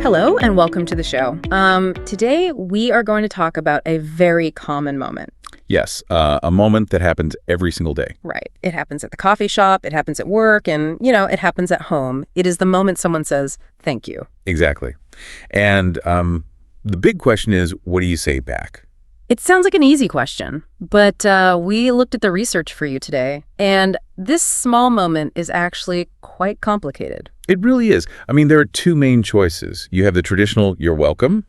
Hello and welcome to the show. Today we are going to talk about a very common moment. Yes, a moment that happens every single day. Right. It happens at the coffee shop, it happens at work, and, it happens at home. It is the moment someone says, thank you. Exactly. And the big question is, what do you say back? It sounds like an easy question, but we looked at the research for you today, and this small moment is actually quite complicated. It really is. I mean, there are two main choices. You have the traditional, you're welcome,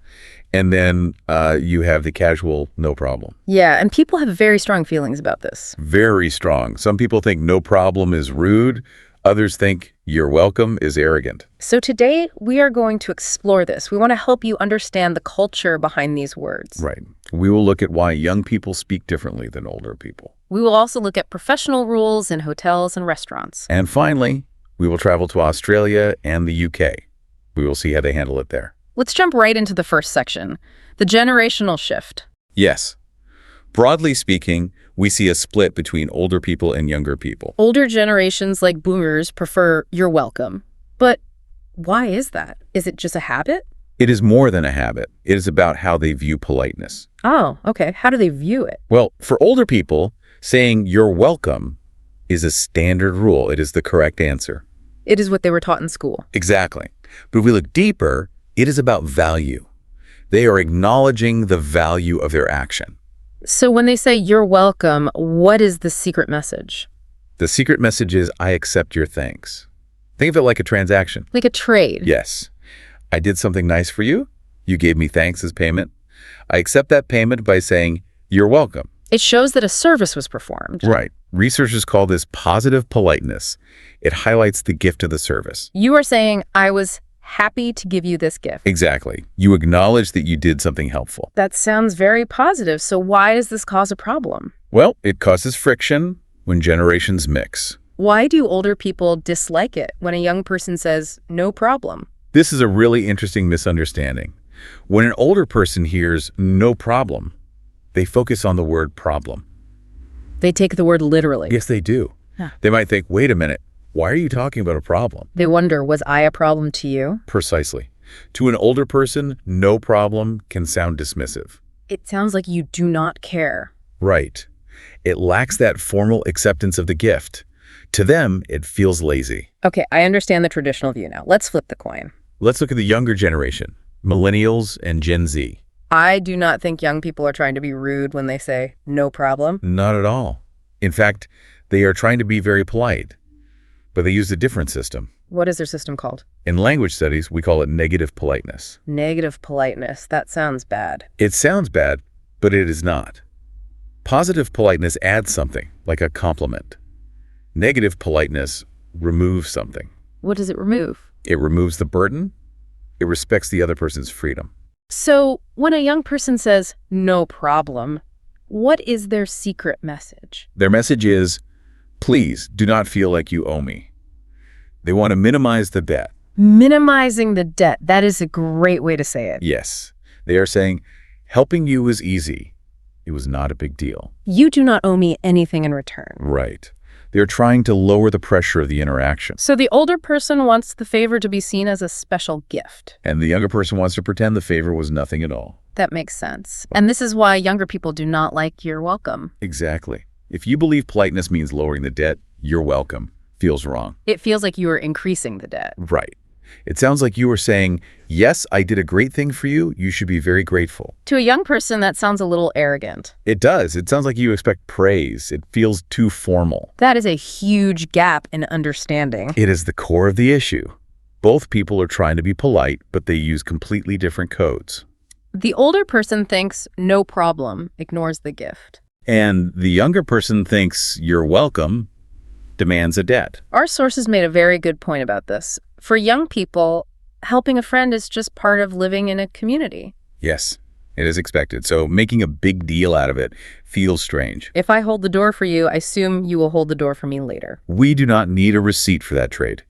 and then you have the casual, no problem. Yeah, and people have very strong feelings about this. Very strong. Some people think no problem is rude. Others think you're welcome is arrogant. So today we are going to explore this. We want to help you understand the culture behind these words. Right. We will look at why young people speak differently than older people. We will also look at professional rules in hotels and restaurants. And finally, we will travel to Australia and the UK. We will see how they handle it there. Let's jump right into the first section, the generational shift. Yes. Broadly speaking, we see a split between older people and younger people. Older generations like boomers prefer you're welcome. But why is that? Is it just a habit? It is more than a habit. It is about how they view politeness. Oh, okay. How do they view it? Well, for older people, saying you're welcome is a standard rule. It is the correct answer. It is what they were taught in school. Exactly. But if we look deeper, it is about value. They are acknowledging the value of their action. So when they say you're welcome, what is the secret message? The secret message is, I accept your thanks. Think of it like a transaction. Like a trade. Yes. I did something nice for you. You gave me thanks as payment. I accept that payment by saying, you're welcome. It shows that a service was performed. Right. Researchers call this positive politeness. It highlights the gift of the service. You are saying, I was happy to give you this gift. Exactly. You acknowledge that you did something helpful. That sounds very positive. So why does this cause a problem? Well, it causes friction when generations mix. Why do older people dislike it when a young person says, no problem? This is a really interesting misunderstanding. When an older person hears no problem, they focus on the word problem. They take the word literally. Yes, they do. Huh. They might think, wait a minute, why are you talking about a problem? They wonder, was I a problem to you? Precisely. To an older person, no problem can sound dismissive. It sounds like you do not care. Right. It lacks that formal acceptance of the gift. To them, it feels lazy. Okay, I understand the traditional view now. Let's flip the coin. Let's look at the younger generation, millennials and Gen Z. I do not think young people are trying to be rude when they say, no problem. Not at all. In fact, they are trying to be very polite, but they use a different system. What is their system called? In language studies, we call it negative politeness. Negative politeness. That sounds bad. It sounds bad, but it is not. Positive politeness adds something, like a compliment. Negative politeness removes something. What does it remove? It removes the burden. It respects the other person's freedom. So when a young person says, no problem, what is their secret message? Their message is, please do not feel like you owe me. They want to minimize the debt. Minimizing the debt. That is a great way to say it. Yes. They are saying, helping you was easy. It was not a big deal. You do not owe me anything in return. Right. They're trying to lower the pressure of the interaction. So the older person wants the favor to be seen as a special gift. And the younger person wants to pretend the favor was nothing at all. That makes sense. And this is why younger people do not like you're welcome. Exactly. If you believe politeness means lowering the debt, you're welcome feels wrong. It feels like you are increasing the debt. Right. It sounds like you are saying, yes, I did a great thing for you. You should be very grateful. To a young person, that sounds a little arrogant. It does. It sounds like you expect praise. It feels too formal. That is a huge gap in understanding. It is the core of the issue. Both people are trying to be polite, but they use completely different codes. The older person thinks, no problem, ignores the gift. And the younger person thinks, you're welcome, demands a debt. Our sources made a very good point about this. For young people, helping a friend is just part of living in a community. Yes, it is expected. So making a big deal out of it feels strange. If I hold the door for you, I assume you will hold the door for me later. We do not need a receipt for that trade.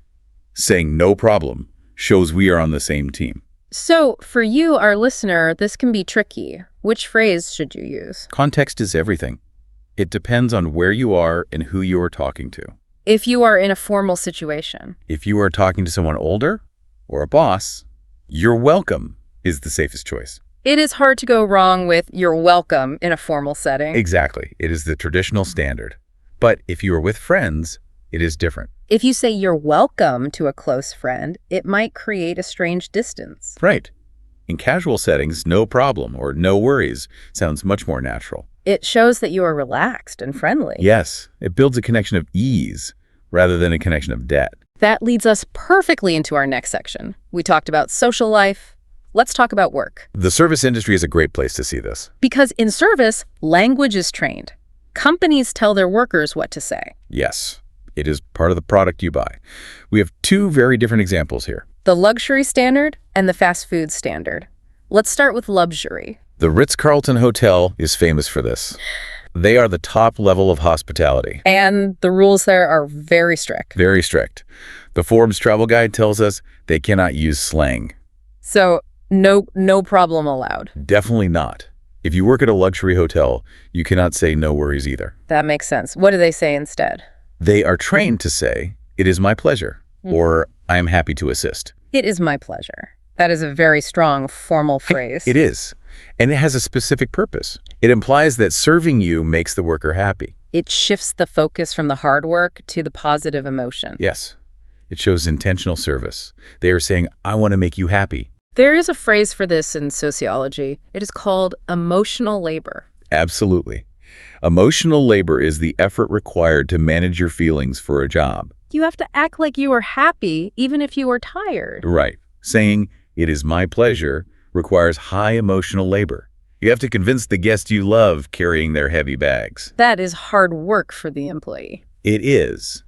Saying no problem shows we are on the same team. So for you, our listener, this can be tricky. Which phrase should you use? Context is everything. It depends on where you are and who you are talking to. If you are in a formal situation. If you are talking to someone older or a boss, You're welcome is the safest choice. It is hard to go wrong with "you're welcome" in a formal setting. Exactly. It is the traditional standard. But if you are with friends, it is different. If you say "you're welcome" to a close friend, it might create a strange distance. Right. In casual settings, no problem or no worries sounds much more natural. It shows that you are relaxed and friendly. Yes, it builds a connection of ease rather than a connection of debt. That leads us perfectly into our next section. We talked about social life. Let's talk about work. The service industry is a great place to see this. Because in service, language is trained. Companies tell their workers what to say. Yes, it is part of the product you buy. We have two very different examples here. The luxury standard and the fast food standard. Let's start with luxury. The Ritz-Carlton Hotel is famous for this. They are the top level of hospitality. And the rules there are very strict. Very strict. The Forbes Travel Guide tells us they cannot use slang. So no problem allowed. Definitely not. If you work at a luxury hotel, you cannot say no worries either. That makes sense. What do they say instead? They are trained to say, "It is my pleasure," or "I am happy to assist." It is my pleasure. That is a very strong formal phrase. It is. And it has a specific purpose. It implies that serving you makes the worker happy. It shifts the focus from the hard work to the positive emotion. Yes. It shows intentional service. They are saying, "I want to make you happy." There is a phrase for this in sociology. It is called emotional labor. Absolutely. Emotional labor is the effort required to manage your feelings for a job. You have to act like you are happy even if you are tired. Right. Saying, "It is my pleasure," requires high emotional labor. You have to convince the guest you love carrying their heavy bags. That is hard work for the employee. It is.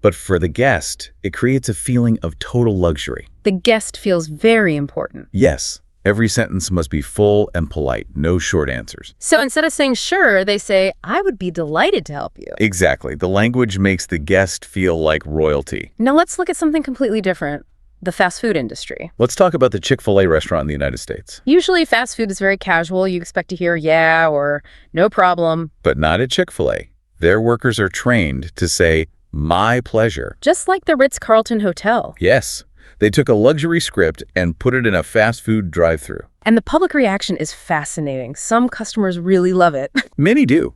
But for the guest, it creates a feeling of total luxury. The guest feels very important. Yes, every sentence must be full and polite, no short answers. So instead of saying sure, they say, "I would be delighted to help you." Exactly. The language makes the guest feel like royalty. Now let's look at something completely different. The fast food industry. Let's talk about the Chick-fil-A restaurant in the United States. Usually fast food is very casual. You expect to hear "yeah" or "no problem." But not at Chick-fil-A. Their workers are trained to say, "My pleasure." Just like the Ritz-Carlton Hotel. Yes. They took a luxury script and put it in a fast food drive-thru. And the public reaction is fascinating. Some customers really love it. Many do.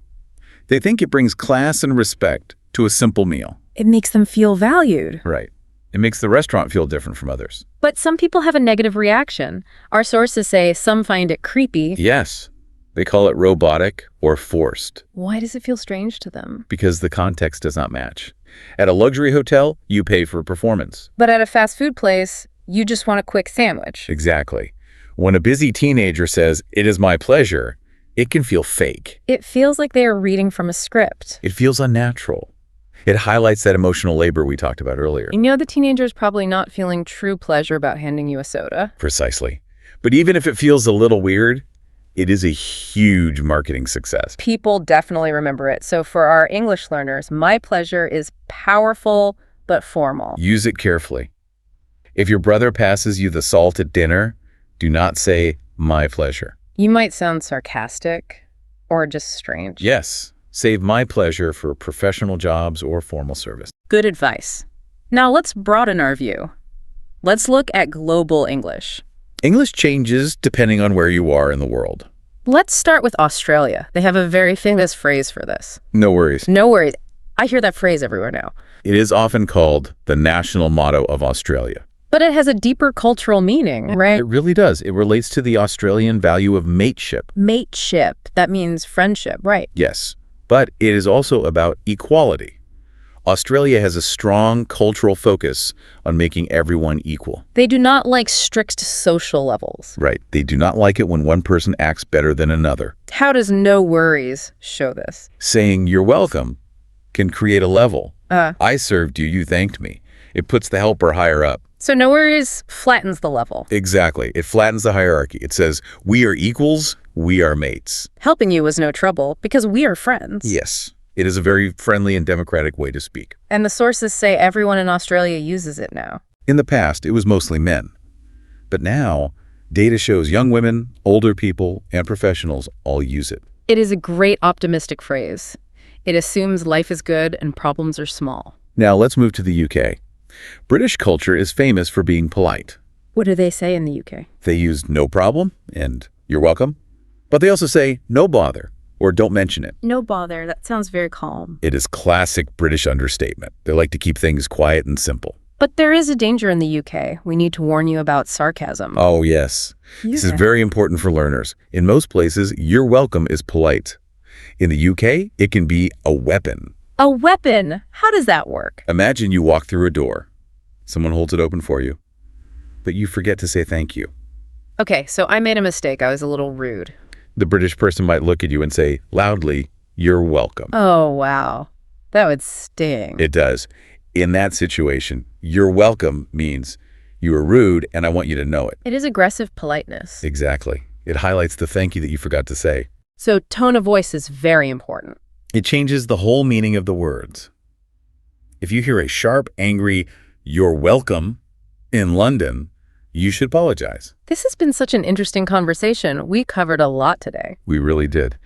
They think it brings class and respect to a simple meal. It makes them feel valued. Right. It makes the restaurant feel different from others. But some people have a negative reaction. Our sources say some find it creepy. Yes. They call it robotic or forced Why does it feel strange to them? because the context does not match. At a luxury hotel, you pay for performance. But at a fast food place, you just want a quick sandwich. Exactly. When a busy teenager says, "It is my pleasure," it can feel fake. It feels like they are reading from a script. It feels unnatural. It highlights that emotional labor we talked about earlier. You know the teenager's probably not feeling true pleasure about handing you a soda. Precisely. But even if it feels a little weird, it is a huge marketing success. People definitely remember it. So for our English learners, my pleasure is powerful but formal. Use it carefully. If your brother passes you the salt at dinner, do not say, "My pleasure." You might sound sarcastic or just strange. Yes, save "my pleasure" for professional jobs or formal service. Good advice. Now let's broaden our view. Let's look at global English. English changes depending on where you are in the world. Let's start with Australia. They have a very famous phrase for this. No worries. No worries. I hear that phrase everywhere now. It is often called the national motto of Australia. But it has a deeper cultural meaning, right? It really does. It relates to the Australian value of mateship. Mateship. That means friendship, right? Yes, but it is also about equality. Australia has a strong cultural focus on making everyone equal. They do not like strict social levels. Right. They do not like it when one person acts better than another. How does no worries show this? Saying "you're welcome" can create a level. I served you, you thanked me. It puts the helper higher up. So no worries flattens the level. Exactly. It flattens the hierarchy. It says, "We are equals, we are mates." Helping you was no trouble because we are friends. Yes. It is a very friendly and democratic way to speak. And the sources say everyone in Australia uses it now. In the past, it was mostly men. But now, data shows young women, older people, and professionals all use it. It is a great optimistic phrase. It assumes life is good and problems are small. Now let's move to the UK. British culture is famous for being polite. What do they say in the UK? They use no problem and you're welcome. But they also say no bother or don't mention it. No bother. That sounds very calm. It is classic British understatement. They like to keep things quiet and simple. But there is a danger in the UK. We need to warn you about sarcasm. Oh, yes. This is very important for learners. In most places, you're welcome is polite. In the UK, it can be a weapon. A weapon? How does that work? Imagine you walk through a door. Someone holds it open for you, but you forget to say thank you. Okay, so I made a mistake. I was a little rude. The British person might look at you and say loudly, "You're welcome." Oh, wow. That would sting. It does. In that situation, "you're welcome" means you were rude and I want you to know it. It is aggressive politeness. Exactly. It highlights the thank you that you forgot to say. So tone of voice is very important. It changes the whole meaning of the words. If you hear a sharp, angry, "you're welcome" in London, you should apologize. This has been such an interesting conversation. We covered a lot today. We really did.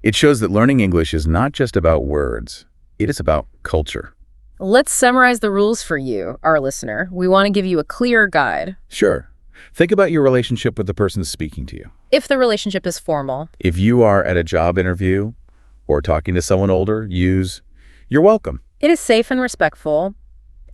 It shows that learning English is not just about words. It is about culture. Let's summarize the rules for you, our listener. We want to give you a clear guide. Sure. Think about your relationship with the person speaking to you. If the relationship is formal. If you are at a job interview or talking to someone older, use "you're welcome." It is safe and respectful.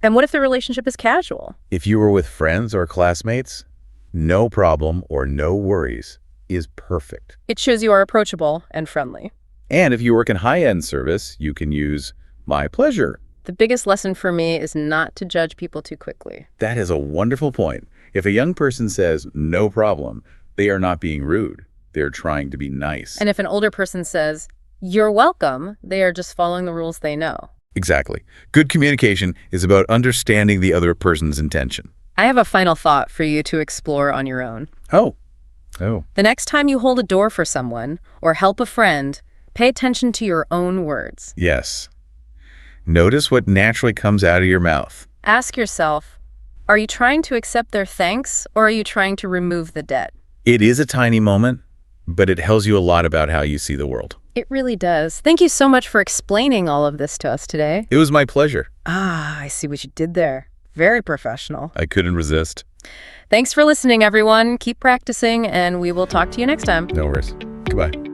And what if the relationship is casual? If you were with friends or classmates, "no problem" or "no worries" is perfect. It shows you are approachable and friendly. And if you work in high-end service, you can use "my pleasure." The biggest lesson for me is not to judge people too quickly. That is a wonderful point. If a young person says "no problem," they are not being rude. They're trying to be nice. And if an older person says, "you're welcome," they are just following the rules they know. Exactly. Good communication is about understanding the other person's intention. I have a final thought for you to explore on your own. Oh. The next time you hold a door for someone or help a friend, pay attention to your own words. Yes. Notice what naturally comes out of your mouth. Ask yourself, are you trying to accept their thanks or are you trying to remove the debt? It is a tiny moment, but it tells you a lot about how you see the world. It really does. Thank you so much for explaining all of this to us today. It was my pleasure. I see what you did there. Very professional. I couldn't resist. Thanks for listening, everyone. Keep practicing, and we will talk to you next time. No worries. Goodbye.